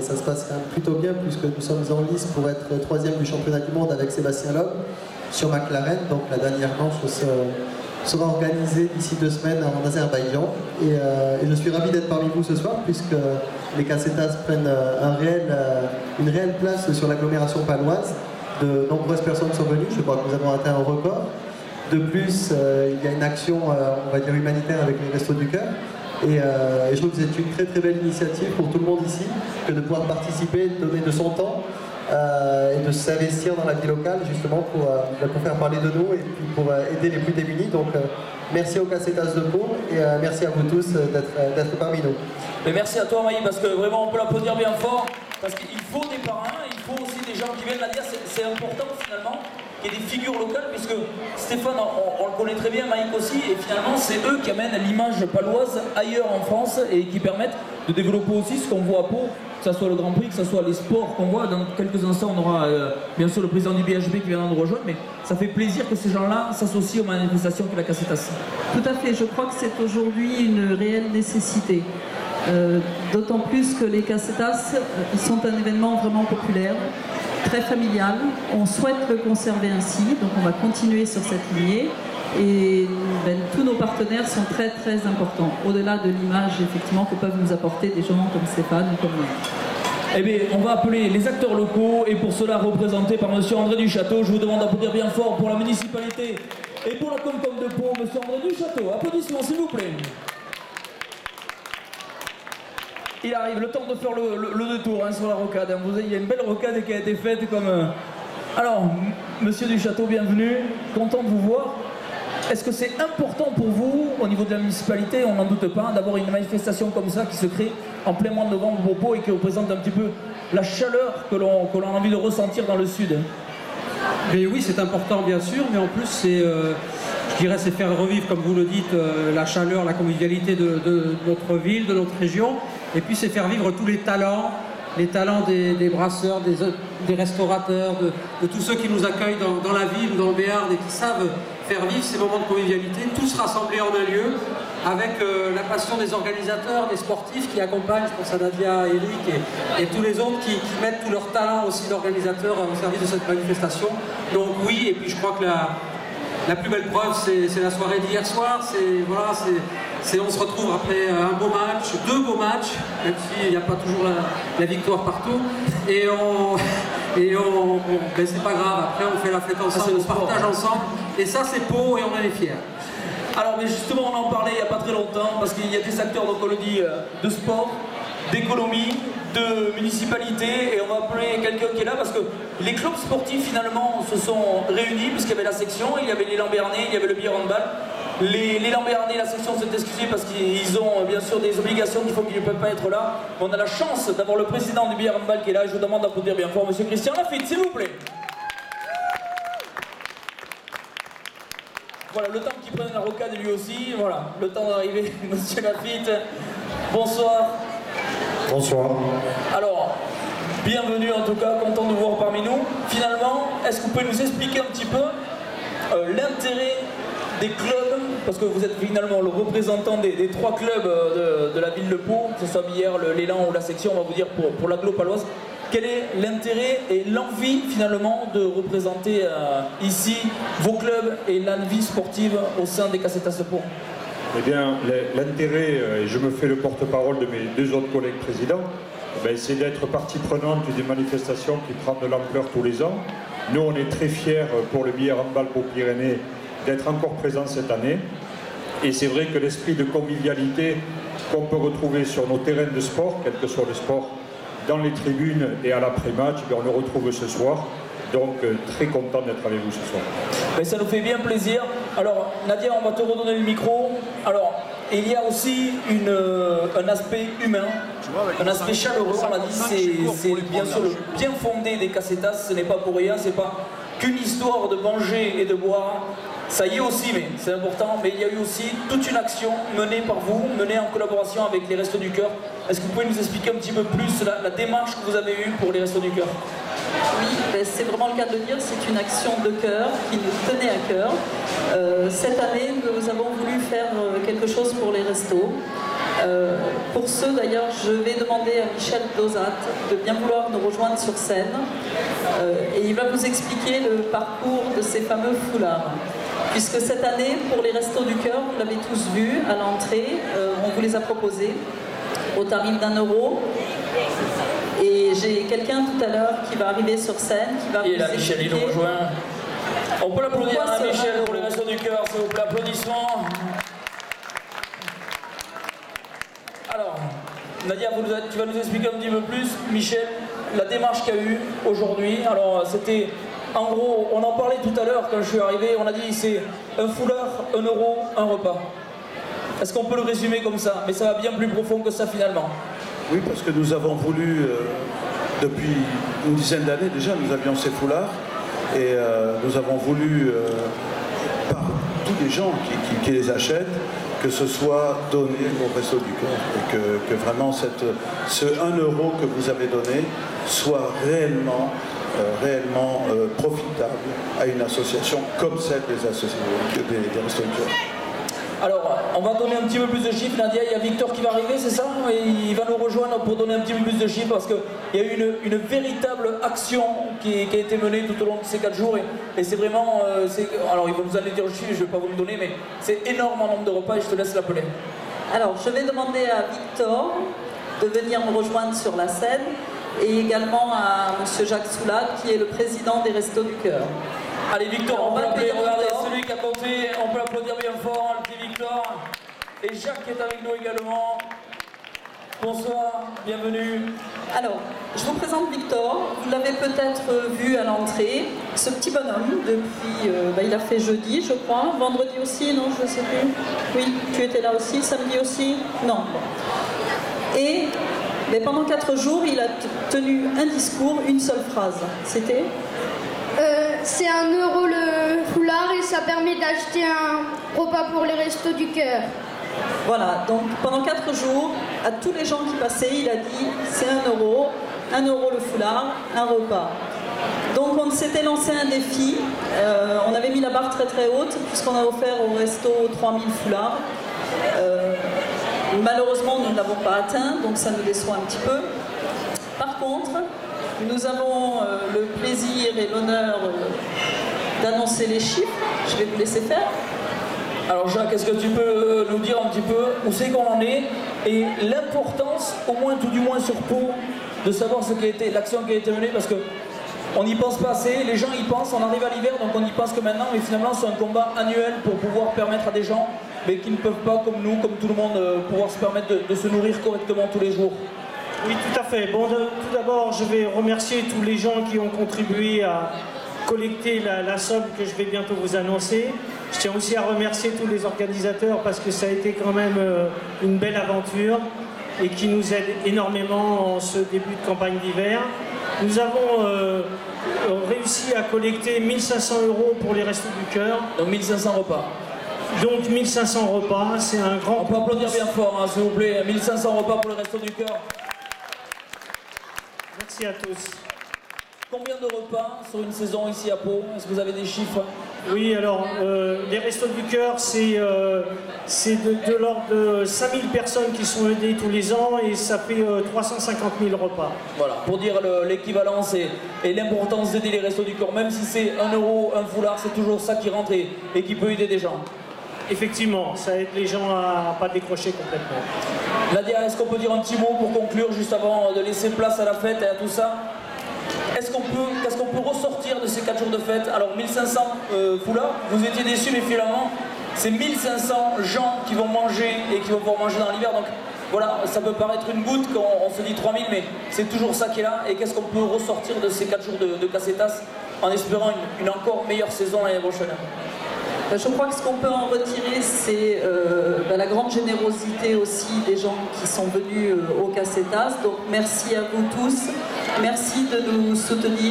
Ça se passe quand même plutôt bien puisque nous sommes en lice pour être 3e du championnat du monde avec Sébastien Loeb sur McLaren. Donc la dernière manche sera organisée d'ici 2 semaines en Azerbaïdjan. Et je suis ravi d'être parmi vous ce soir puisque les Casetas prennent une réelle place sur l'agglomération paloise. De nombreuses personnes sont venues, je crois que nous avons atteint un record. De plus, il y a une action, on va dire, humanitaire avec les Restos du Cœur. Et je trouve que c'est une très très belle initiative pour tout le monde ici, que de pouvoir participer, de donner de son temps et de s'investir dans la vie locale justement pour faire parler de nous et puis pour aider les plus démunis. Donc merci aux Casetas de Pau et merci à vous tous d'être parmi nous. Mais merci à toi Maï, parce que vraiment on peut l'applaudir bien fort, parce qu'il faut des parrains, il faut aussi des gens qui viennent la dire, c'est important finalement. Il y a des figures locales, puisque Stéphane, on le connaît très bien, Maïk aussi, et finalement c'est eux qui amènent l'image paloise ailleurs en France et qui permettent de développer aussi ce qu'on voit à Pau, que ce soit le Grand Prix, que ce soit les sports qu'on voit. Dans quelques instants, on aura bien sûr le président du BHB qui viendra nous rejoindre, mais ça fait plaisir que ces gens-là s'associent aux manifestations qu'est la Casetas. Tout à fait, je crois que c'est aujourd'hui une réelle nécessité. D'autant plus que les Casetas sont un événement vraiment populaire, très familial. On souhaite le conserver ainsi, donc on va continuer sur cette lignée. Et tous nos partenaires sont très très importants, au-delà de l'image effectivement que peuvent nous apporter des gens comme Stéphane ou comme moi. Eh bien, on va appeler les acteurs locaux, et pour cela représenté par M. André Duchâteau. Je vous demande d'applaudir bien fort pour la municipalité et pour la Comcom de Pau, M. André Duchâteau. Applaudissements s'il vous plaît. Il arrive, le temps de faire le détour sur la rocade. Il y a une belle rocade qui a été faite comme... Alors, Monsieur Duchâteau, bienvenue, content de vous voir. Est-ce que c'est important pour vous, au niveau de la municipalité, on n'en doute pas, d'avoir une manifestation comme ça qui se crée en plein mois de novembre pour Pau et qui représente un petit peu la chaleur que l'on a envie de ressentir dans le sud? Mais oui, c'est important bien sûr, mais en plus je dirais c'est faire revivre, comme vous le dites, la chaleur, la convivialité de notre ville, de notre région, et puis c'est faire vivre tous les talents des brasseurs, des restaurateurs, de tous ceux qui nous accueillent dans la ville, dans le Béarn, et qui savent faire vivre ces moments de convivialité, tous rassemblés en un lieu, avec la passion des organisateurs, des sportifs qui accompagnent, je pense à Nadia, Eric et tous les autres qui mettent tout leur talent aussi d'organisateurs au service de cette manifestation. Donc oui, et puis je crois que la plus belle preuve, c'est la soirée d'hier soir. On se retrouve après un beau match, 2 beaux matchs, même s'il n'y a pas toujours la victoire partout. Et c'est pas grave, après on fait la fête ensemble, on se partage ensemble. Et ça c'est Pau et on en est fiers. Alors mais justement on en parlait il n'y a pas très longtemps, parce qu'il y a des acteurs, donc on le dit, de sport, d'économie, de municipalité, et on va appeler quelqu'un qui est là parce que les clubs sportifs finalement se sont réunis, puisqu'il y avait la section, il y avait l'élan béarnais, il y avait le bière handball. L'élan béarnais, la section s'est excusée parce qu'ils ont bien sûr des obligations qui font qu'ils ne peuvent pas être là. Mais on a la chance d'avoir le président du bière handball qui est là, et je vous demande d'applaudir bien fort monsieur Christian Lafitte, s'il vous plaît. Voilà, le temps qu'il prenne la rocade lui aussi, voilà, le temps d'arriver, monsieur Lafitte. Bonsoir. Bonsoir. Alors, bienvenue en tout cas, content de vous voir parmi nous. Finalement, est-ce que vous pouvez nous expliquer un petit peu l'intérêt des clubs, parce que vous êtes finalement le représentant des 3 clubs de la ville de Pau, que ce soit Billère, l'élan ou la section, on va vous dire pour l'agglo paloise. Quel est l'intérêt et l'envie finalement de représenter ici vos clubs et l'envie sportive au sein des Casetas de Pau? Eh bien, l'intérêt, et je me fais le porte-parole de mes 2 autres collègues présidents, c'est d'être partie prenante d'une manifestation qui prend de l'ampleur tous les ans. Nous, on est très fiers pour le billard handball Pau-Pyrénées d'être encore présents cette année. Et c'est vrai que l'esprit de convivialité qu'on peut retrouver sur nos terrains de sport, quel que soit le sport, dans les tribunes et à l'après-match, on le retrouve ce soir. Donc très content d'être avec vous ce soir. Mais ça nous fait bien plaisir. Alors Nadia, on va te redonner le micro. Alors il y a aussi un aspect humain, un aspect chaleureux, on l'a dit, c'est bien sûr le bien fondé des Casetas, ce n'est pas pour rien, c'est pas qu'une histoire de manger et de boire. Ça y est aussi, mais c'est important, mais il y a eu aussi toute une action menée par vous, menée en collaboration avec les Restos du Cœur. Est-ce que vous pouvez nous expliquer un petit peu plus la démarche que vous avez eue pour les Restos du Cœur? Oui, c'est vraiment le cas de le dire, c'est une action de cœur qui nous tenait à cœur. Cette année, nous avons voulu faire quelque chose pour les restos. Pour ce, d'ailleurs, je vais demander à Michel Dosat de bien vouloir nous rejoindre sur scène et il va vous expliquer le parcours de ces fameux foulards. Puisque cette année, pour les Restos du Cœur, vous l'avez tous vu à l'entrée, on vous les a proposés au tarif d'1 €. Et j'ai quelqu'un tout à l'heure qui va arriver sur scène, qui va vous expliquer... Et là, Michel, il nous rejoint. On peut l'applaudir à Michel pour les Restos du Cœur, s'il vous plaît, applaudissements. Alors, Nadia, tu vas nous expliquer un petit peu plus, Michel, la démarche qu'il y a eu aujourd'hui. Alors, c'était, en gros, on en parlait tout à l'heure quand je suis arrivé, on a dit c'est un foulard, 1 €, un repas. Est-ce qu'on peut le résumer comme ça? Mais ça va bien plus profond que ça finalement. Oui, parce que nous avons voulu, depuis une dizaine d'années déjà, nous avions ces foulards et nous avons voulu, par tous les gens qui les achètent, que ce soit donné au Resto du Cœur et que vraiment ce 1 € que vous avez donné soit réellement profitable à une association comme celle des Restos du Cœur. Alors, on va donner un petit peu plus de chiffres. Nadia, il y a Victor qui va arriver, c'est ça? Et il va nous rejoindre pour donner un petit peu plus de chiffres parce qu'il y a eu une véritable action qui a été menée tout au long de ces 4 jours. Et c'est vraiment... alors, il va nous aller dire le chiffre, je ne vais pas vous le donner, mais c'est énorme en nombre de repas et je te laisse l'appeler. Alors, je vais demander à Victor de venir me rejoindre sur la scène et également à M. Jacques Soulade qui est le président des Restos du Cœur. Allez Victor, on peut l'appeler, regardez, celui qui a compté, on peut l'applaudir bien fort, le petit Victor. Et Jacques qui est avec nous également. Bonsoir, bienvenue. Alors, je vous présente Victor, vous l'avez peut-être vu à l'entrée. Ce petit bonhomme, depuis, il a fait jeudi je crois, vendredi aussi, non je ne sais plus. Oui, tu étais là aussi, samedi aussi? Non. Et pendant 4 jours, il a tenu un discours, une seule phrase. C'était c'est 1 € le foulard et ça permet d'acheter un repas pour les Restos du Cœur. Voilà, donc pendant 4 jours, à tous les gens qui passaient, il a dit c'est 1 €, 1 € le foulard, un repas. Donc on s'était lancé un défi, on avait mis la barre très très haute puisqu'on a offert au resto 3000 foulards. Malheureusement, nous ne l'avons pas atteint, donc ça nous déçoit un petit peu. Par contre, nous avons le plaisir et l'honneur d'annoncer les chiffres. Je vais vous laisser faire. Alors Jacques, est-ce que tu peux nous dire un petit peu où c'est qu'on en est et l'importance, au moins tout du moins sur Pau, de savoir ce qui a été l'action qui a été menée parce que on n'y pense pas assez, les gens y pensent, on arrive à l'hiver donc on n'y pense que maintenant, mais finalement c'est un combat annuel pour pouvoir permettre à des gens mais qui ne peuvent pas comme nous, comme tout le monde, pouvoir se permettre de se nourrir correctement tous les jours. Oui, tout à fait. Bon, tout d'abord, je vais remercier tous les gens qui ont contribué à collecter la somme que je vais bientôt vous annoncer. Je tiens aussi à remercier tous les organisateurs parce que ça a été quand même une belle aventure et qui nous aide énormément en ce début de campagne d'hiver. Nous avons réussi à collecter 1 500 € pour les Restos du Cœur. Donc 1 500 repas. Donc 1 500 repas, c'est un grand... On peut applaudir bien fort, hein, s'il vous plaît. 1 500 repas pour les Restos du Cœur. Merci à tous. Combien de repas sur une saison ici à Pau? Est-ce que vous avez des chiffres? Oui, alors, les Restos du Cœur, c'est de l'ordre de 5000 personnes qui sont aidées tous les ans et ça fait 350 000 repas. Voilà, pour dire l'équivalence et l'importance d'aider les Restos du Cœur, même si c'est 1 €, un foulard, c'est toujours ça qui rentre et qui peut aider des gens. Effectivement, ça aide les gens à ne pas décrocher complètement. Nadia, est-ce qu'on peut dire un petit mot pour conclure, juste avant de laisser place à la fête et à tout ça? Qu'est-ce qu'on peut ressortir de ces 4 jours de fête? Alors 1 500 foulards, vous étiez déçus, mais finalement, c'est 1 500 gens qui vont manger et qui vont pouvoir manger dans l'hiver. Donc voilà, ça peut paraître une goutte quand on se dit 3000, mais c'est toujours ça qui est là. Et qu'est-ce qu'on peut ressortir de ces 4 jours de Casetas en espérant une encore meilleure saison l'année prochaine? Je crois que ce qu'on peut en retirer, c'est la grande générosité aussi des gens qui sont venus au Casetas. Donc merci à vous tous, merci de nous soutenir.